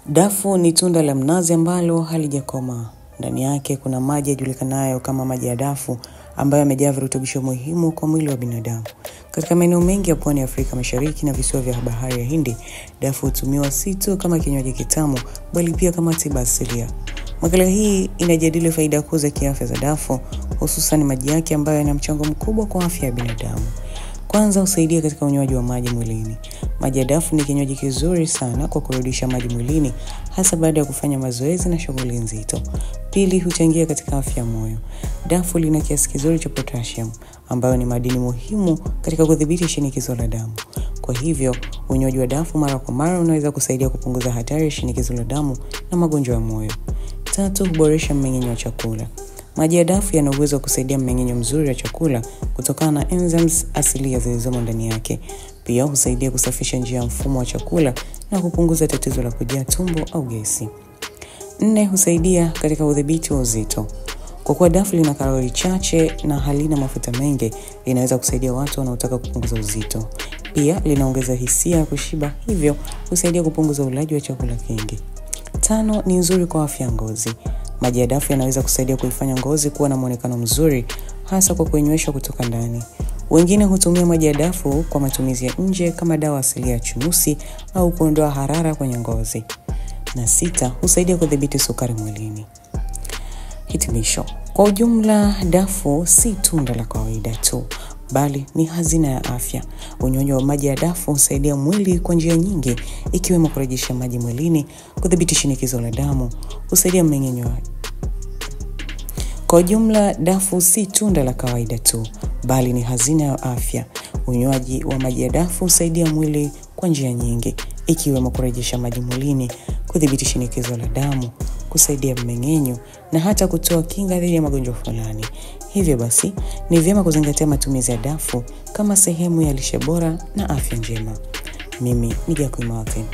Dafu ni tunda la mnazi ambalo halijakomaa. Ndani yake kuna maji yajulikanayo kama maji ya dafu ambayo yamejaa virutubisho muhimu kwa mwili wa binadamu. Katika maeneo mengi ya pwani ya Afrika Mashariki na visiwa vya bahari ya Hindi, dafu hutumiwa si tu kama kinywaji kitamu bali pia kama tiba asilia. Makala hii inajadili faida kuu za kiafya za dafu, hususan maji yake ambayo yana mchango mkubwa kwa afya ya binadamu. Kwanza, husaidia katika unywaji wa maji mwilini. Maji ya dafu ni kinywaji kizuri sana kwa kurudisha maji mwilini, hasa baada ya kufanya mazoezi na shughuli nzito. Pili, huchangia katika afya ya moyo. Dafu lina kiasi kizuri cha potassium, ambayo ni madini muhimu katika kudhibiti shinikizo la damu. Kwa hivyo, unywaji wa dafu mara kwa mara unaweza kusaidia kupunguza hatari ya shinikizo la damu na magonjwa ya moyo. Tatu, huboresha mmeng'enyo wa chakula. Maji ya dafu yana uwezo wa kusaidia mmeng'enyo mzuri wa chakula kutokana na enzymes asilia zilizomo ndani yake. Pia husaidia kusafisha njia ya mfumo wa chakula na kupunguza tatizo la kujaa tumbo au gesi. 4, husaidia katika udhibiti wa uzito. Kwa kuwa dafu lina kalori chache na halina mafuta mengi, linaweza kusaidia watu wanaotaka kupunguza uzito. Pia linaongeza hisia ya kushiba, hivyo husaidia kupunguza ulaji wa chakula kingi. 5, ni nzuri kwa afya ya ngozi. Maji ya dafu yanaweza kusaidia kuifanya ngozi kuwa na muonekano mzuri, hasa kwa kuinyweshwa kutoka ndani. Wengine hutumia maji ya dafu kwa matumizi ya nje kama dawa asili ya chunusi au kuondoa harara kwenye ngozi. Na 6, husaidia kudhibiti sukari mwilini. Hitimisho. Kwa ujumla, dafu si tunda la kawaida tu, bali ni hazina ya afya. Unywaji wa maji ya dafu husaidia mwili kwa njia nyingi, ikiwemo kurejesha maji mwilini, kudhibiti shinikizo la damu, husaidia mmeng'enyo. Kwa ujumla, dafu si tunda la kawaida tu, bali ni hazina ya afya. Unywaji wa maji ya dafu husaidia mwili kwa njia nyingi, ikiwemo kurejesha maji mwilini, kudhibiti shinikizo la damu, kusaidia mmeng'enyo na hata kutoa kinga dhidi ya magonjwa fulani. Hivyo basi, ni vyema kuzingatia matumizi ya dafu kama sehemu ya lishe bora na afya njema. Mimi ni Jackie Martin.